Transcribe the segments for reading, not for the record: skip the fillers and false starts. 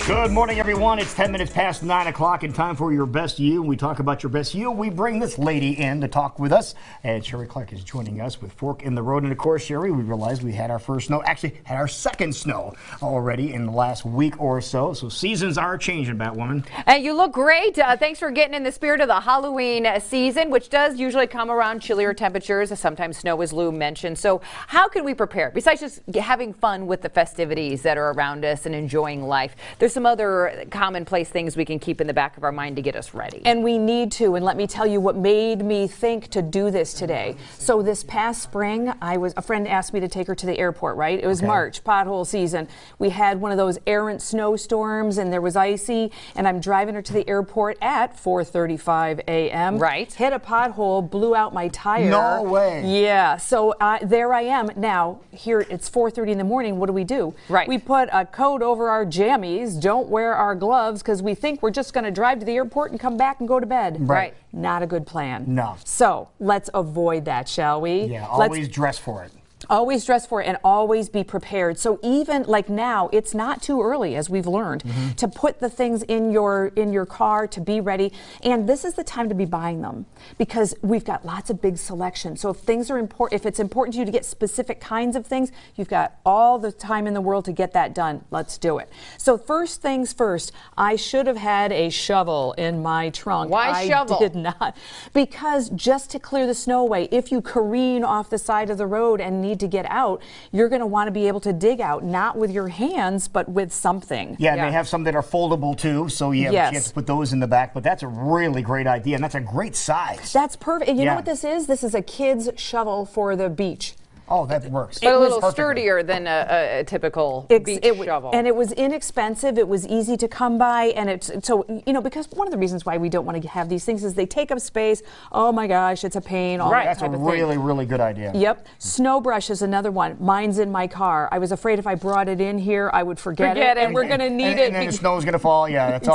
Good morning, everyone. It's 10 minutes past 9 o'clock and time for your best you. When we talk about your best you, we bring this lady in to talk with us. And Sheree Clark is joining us with Fork in the Road. And of course, Sheree, we realized we had our first snow, actually had our second snow already in the last week or so. So seasons are changing, Batwoman. And you look great. Thanks for getting in the spirit of the Halloween season, which does usually come around chillier temperatures. Sometimes snow, as Lou mentioned. So how can we prepare? Besides just having fun with the festivities that are around us and enjoying life, there's some other commonplace things we can keep in the back of our mind to get us ready. And we need to, and let me tell you what made me think to do this today. So this past spring, a friend asked me to take her to the airport, right? It was March, pothole season. We had one of those errant snowstorms and there was icy, and I'm driving her to the airport at 4:35 a.m. Right. Hit a pothole, blew out my tire. No way. Yeah, so there I am. Now, here it's 4:30 in the morning. What do? Right. We put a coat over our jammies, don't wear our gloves because we think we're just going to drive to the airport and come back and go to bed. Right. Not a good plan. No. So let's avoid that, shall we? Yeah, always dress for it. Always dress for it and always be prepared. So even like now, it's not too early, as we've learned, to put the things in your car to be ready. And this is the time to be buying them because we've got lots of big selection. So if things are important, if it's important to you to get specific kinds of things, you've got all the time in the world to get that done. Let's do it. So first things first, I should have had a shovel in my trunk. Why shovel? I did not. Because just to clear the snow away, if you careen off the side of the road and need to get out, you're going to want to be able to dig out, not with your hands, but with something. Yeah, and they have some that are foldable too, so you have to put those in the back, but that's a really great idea, and that's a great size. That's perfect. And you know what this is? This is a kid's shovel for the beach. Oh, that works. But a little sturdier than a typical beach shovel. And it was inexpensive. It was easy to come by. And it's so, because one of the reasons why we don't want to have these things is they take up space. Oh my gosh, it's a pain. All right. That That's a really good idea. Yep. Snow brush is another one. Mine's in my car. I was afraid if I brought it in here, I would forget it. And we're going to need it. And then the snow's going to fall. Yeah, that's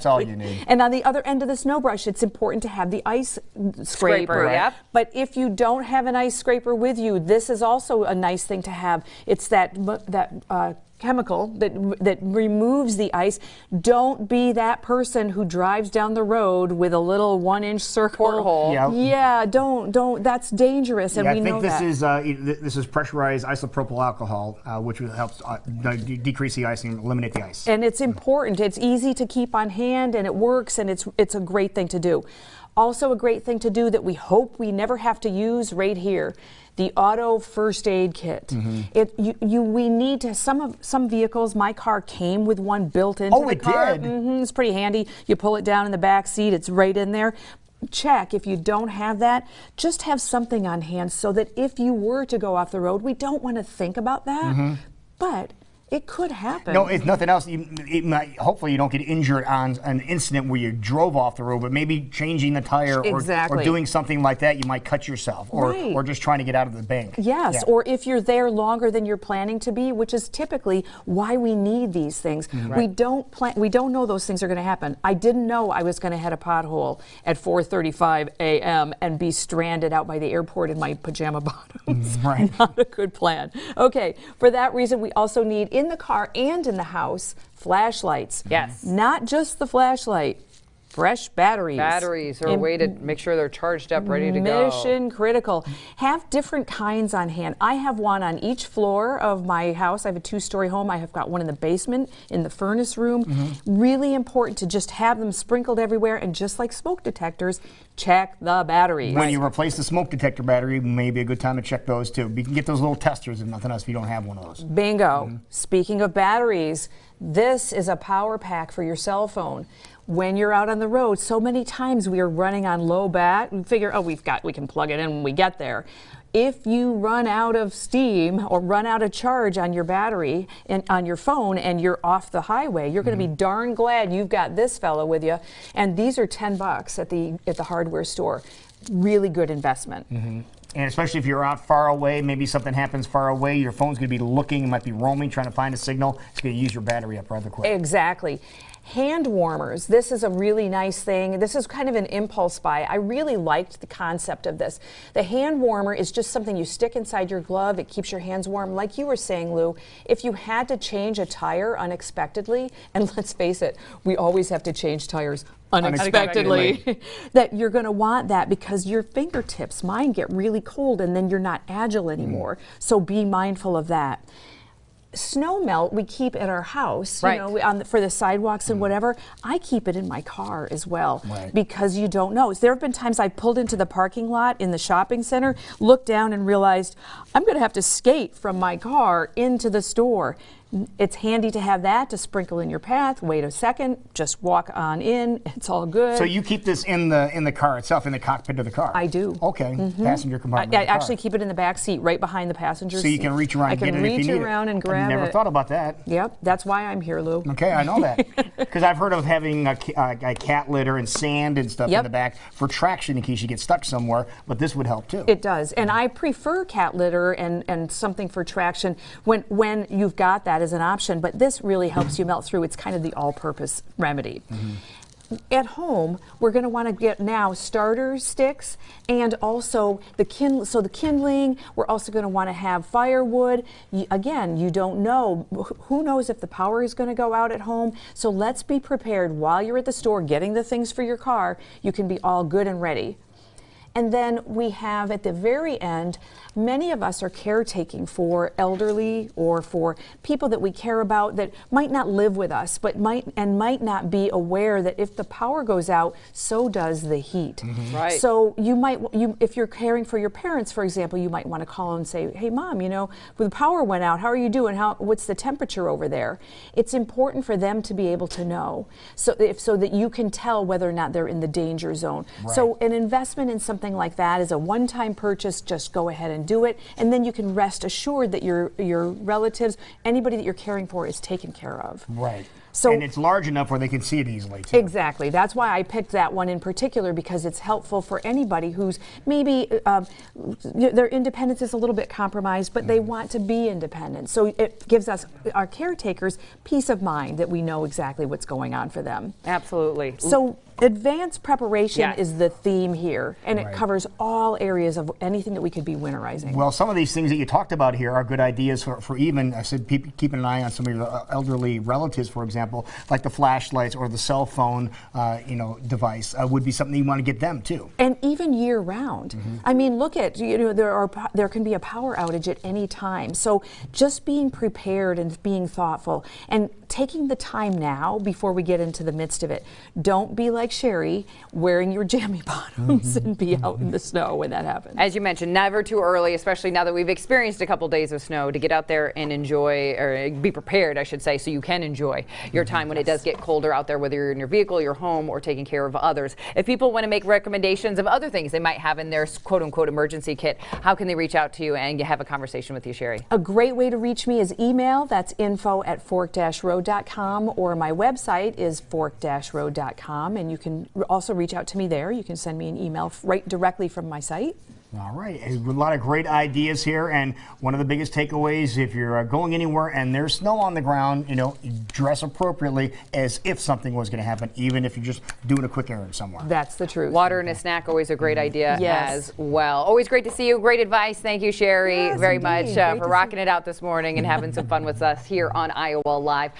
all you need. And on the other end of the snow brush, it's important to have the ice scraper. Yep. But if you don't have an ice scraper with you, this is also a nice thing to have. It's that chemical that removes the ice. Don't be that person who drives down the road with a little 1-inch circle. Porthole. Yep. Yeah, don't. That's dangerous, and we know that. I think this is pressurized isopropyl alcohol, which helps decrease the ice and eliminate the ice. And it's important. It's easy to keep on hand, and it works, and it's a great thing to do. Also a great thing to do that we hope we never have to use right here, the auto first aid kit. We need to, some vehicles, my car came with one built into the car. Oh, it did? It's pretty handy. You pull it down in the back seat, it's right in there. Check if you don't have that, just have something on hand so that if you were to go off the road, we don't want to think about that, but it could happen. No, if nothing else, hopefully you don't get injured on an incident where you drove off the road, but maybe changing the tire or doing something like that, you might cut yourself, or just trying to get out of the bank. Yes, or if you're there longer than you're planning to be, which is typically why we need these things. We don't know those things are going to happen. I didn't know I was going to hit a pothole at 4:35 a.m. and be stranded out by the airport in my pajama bottoms. Not a good plan. Okay, for that reason, we also need in the car and in the house flashlights. Yes. Not just the flashlight. Fresh batteries. Batteries are a way to make sure they're charged up, ready to go. Mission critical. Have different kinds on hand. I have one on each floor of my house. I have a 2-story home. I have got one in the basement, in the furnace room. Really important to just have them sprinkled everywhere, and just like smoke detectors, check the batteries. When you replace the smoke detector battery, maybe a good time to check those too. You can get those little testers, if nothing else, if you don't have one of those. Bingo. Speaking of batteries, this is a power pack for your cell phone. When you're out on the road, so many times we are running on low bat and figure, we can plug it in when we get there. If you run out of steam or run out of charge on your battery and on your phone and you're off the highway, you're going to be darn glad you've got this fella with you. And these are $10 at the hardware store. Really good investment. And especially if you're out far away, maybe something happens far away, your phone's going to be looking, it might be roaming, trying to find a signal. It's going to use your battery up rather quick. Exactly. Hand warmers. This is a really nice thing. This is kind of an impulse buy. I really liked the concept of this. The hand warmer is just something you stick inside your glove. It keeps your hands warm. Like you were saying, Lou, if you had to change a tire unexpectedly, and let's face it, we always have to change tires unexpectedly, that you're going to want that because your fingertips, mine get really cold and then you're not agile anymore. So be mindful of that. Snow melt we keep at our house, you know, for the sidewalks and whatever. I keep it in my car as well because you don't know. There have been times I pulled into the parking lot in the shopping center, looked down and realized I'm going to have to skate from my car into the store. It's handy to have that to sprinkle in your path. Wait a second, just walk on in. It's all good. So you keep this in the car itself, in the cockpit of the car? I do. Okay, passenger compartment. I actually keep it in the back seat, right behind the passenger seat. So you can reach around and get it if you need it. I can reach around and grab it. I never thought about that. Yep, that's why I'm here, Lou. Okay, I know that. Because I've heard of having a cat litter and sand and stuff in the back for traction in case you get stuck somewhere, but this would help too. It does, and I prefer cat litter and something for traction when you've got that as an option, but this really helps you melt through. It's kind of the all-purpose remedy. At home, we're going to want to get now starter sticks and also the kindling. We're also going to want to have firewood. Again, you don't know. Who knows if the power is going to go out at home? So let's be prepared while you're at the store getting the things for your car. You can be all good and ready. And then we have at the very end, many of us are caretaking for elderly or for people that we care about that might not live with us, but might not be aware that if the power goes out, so does the heat. Right. So if you're caring for your parents, for example, you might want to call and say, hey mom, you know, the power went out, how are you doing? What's the temperature over there? It's important for them to be able to know so that you can tell whether or not they're in the danger zone. So an investment in something like that is a one-time purchase. Just go ahead and do it, and then you can rest assured that your relatives, anybody that you're caring for, is taken care of. Right. So, and it's large enough where they can see it easily too. Exactly. That's why I picked that one in particular, because it's helpful for anybody who's maybe their independence is a little bit compromised, but they want to be independent. So it gives us, our caretakers, peace of mind that we know exactly what's going on for them. Absolutely. So advanced preparation is the theme here, and it covers all areas of anything that we could be winterizing. Well, some of these things that you talked about here are good ideas for even, I said, keeping an eye on some of your elderly relatives, for example, like the flashlights or the cell phone, device would be something you want to get them too. And even year round. I mean, look at, there can be a power outage at any time. So just being prepared and being thoughtful and taking the time now before we get into the midst of it. Don't be like Sheree, wearing your jammy bottoms and be out in the snow when that happens. As you mentioned, never too early, especially now that we've experienced a couple days of snow, to get out there and enjoy, or be prepared, I should say, so you can enjoy your time when it does get colder out there, whether you're in your vehicle, your home, or taking care of others. If people want to make recommendations of other things they might have in their quote-unquote emergency kit, how can they reach out to you and have a conversation with you, Sheree? A great way to reach me is email. That's info@fork-road.com, or my website is fork-road.com, and you can also reach out to me there. You can send me an email right directly from my site. All right, a lot of great ideas here, and one of the biggest takeaways, if you're going anywhere and there's snow on the ground, dress appropriately as if something was going to happen, even if you're just doing a quick errand somewhere. That's the truth. Water and a snack, always a great idea as well. Always great to see you. Great advice. Thank you, Sheree, very much for rocking it out this morning and having some fun with us here on Iowa Live.